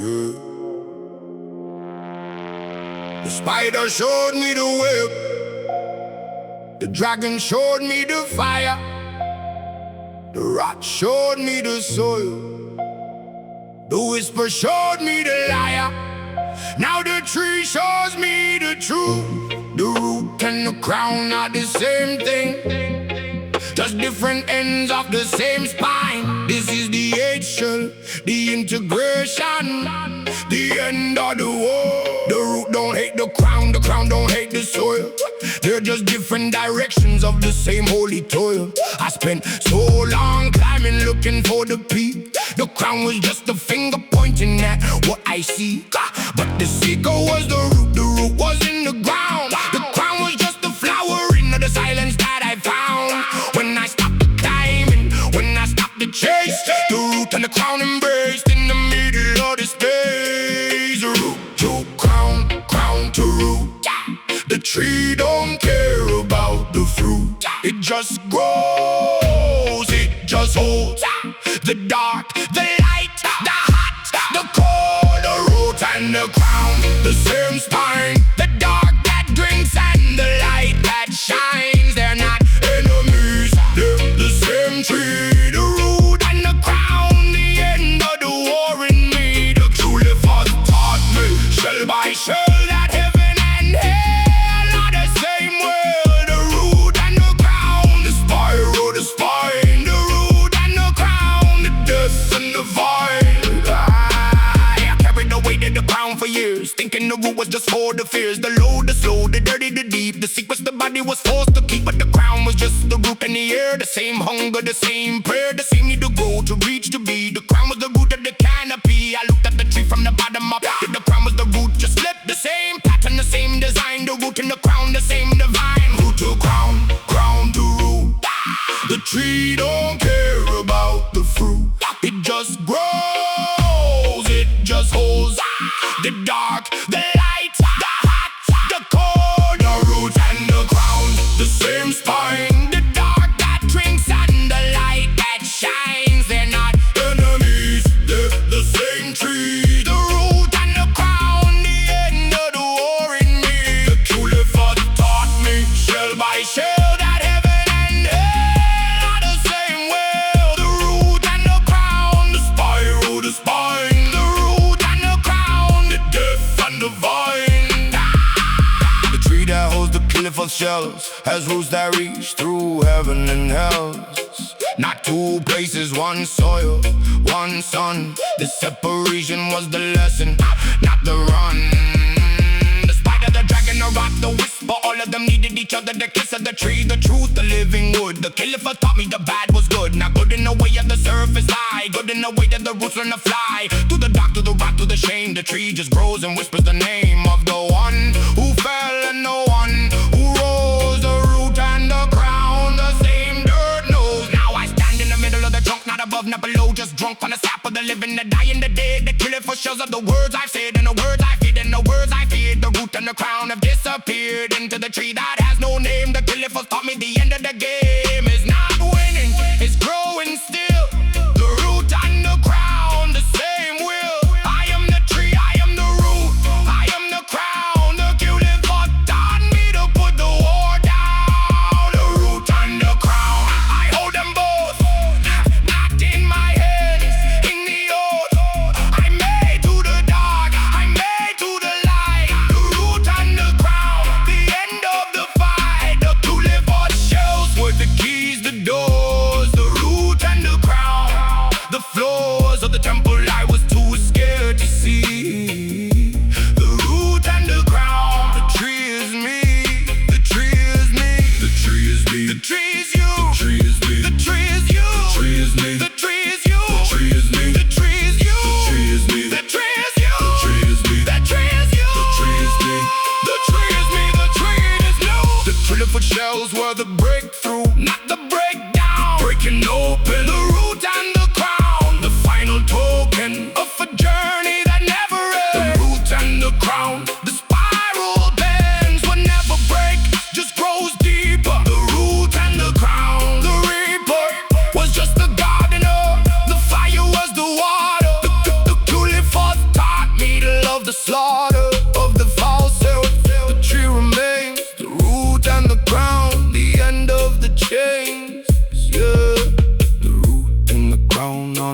yeah. The spider showed me the web, the dragon showed me the fire, the rock showed me the soil, the whisper showed me the liar. Now the tree shows me the truth. The root and the crown are the same thing, just different ends of the same spine. This is the eggshell, the integration, the end of the war. The root don't hate the crown don't hate the soil. They're just different directions of the same holy toil. I spent so long climbing, looking for the peak. The crown was just a finger pointing at what I see. But the seeker was the root was in the ground. The crown was just the flowering of the silence that I found. When I stopped the climbing, when I stopped the chase, the root and the crown embraced in the middle of the space. Root to crown, crown to root. The tree don't care about the fruit. It just grows, it just holds. The dark, the light, the hot, the cold. The root and the crown, the same spine. The dark that drinks and the light that shines. They're not enemies, they're the same tree. The root and the crown, the end of the war in me. The truly father taught me, shell by shell, that heaven and hell are the same world. The root and the crown, the spiral, the spine. The root and the crown, the death and the vine. I carried the weight of the crown for years, thinking the root was just for the fears. The low, the slow, the dirty, the deep, the secrets the body was forced to keep. But the crown was just the root and the air. The same hunger, the same prayer, the same need to grow, to reach, to be. The crown was the root of the canopy. I looked at the tree from the bottom up. The crown was the root, just flipped. The same pattern, the same design. The root and the crown, the same divine. Root to crown, crown to root. The tree don't care about the fruit. It just grows, it just holds. The dark, the light, the hot, the cold. The root and the crown, the same spine. The dark that drinks and the light that shines. They're not enemies, they're the same tree. The root and the crown, the end of the war in me. The truly father taught me, shell by shell, that heaven and hell are the same well. The root and the crown, the spiral, the spine. The root and the crown, the death and the vine. The tree that holds the cliff of shells has roots that reach through heaven and hell. Not two places, one soil, one sun. The separation was the lesson, not the run. The spider, the dragon, the rock, the whisper, all of them needed each other. The kiss of the tree, the truth, the living wood. The killer taught me the bad was good. Not good in the way of the surface lie, good in the way that the roots learn to fly. Through the dark, through the rock, through the shame. The tree just grows and whispers the name of the one who fell and the one who rose. The root and the crown, the same dirt knows. Now I stand in the middle of the trunk, not above, not below, just drunk on the sap of the living, the dying, the dead. The killing for shells of the words I've said, and the words I feed, and the words I feared. The root and the crown have disappeared into the tree that has no name. The killing for taught me the end of the game is not winning, it's growing still. The root and the crown, the same will. I am the tree, I am the root, I am the crown. The killing for taught me to put the war down. The root and the crown, I hold them both, not in my hands, in the oath. I'm made to the dark, I'm made to the light. The root and the crown, the end of the fight. The two live on shells with the keys, the doors. The root and the crown.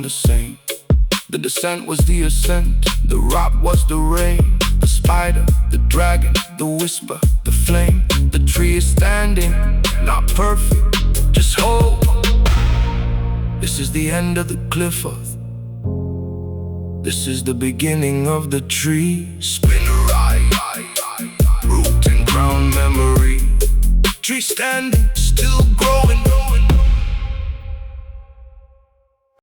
the same. The descent was the ascent, the rot was the rain. The spider, the dragon, the whisper, the flame. The tree is standing, not perfect, just hope. This is the end of the cliff earth. This is the beginning of the tree. Spin right, root and crown memory. Tree standing, still growing.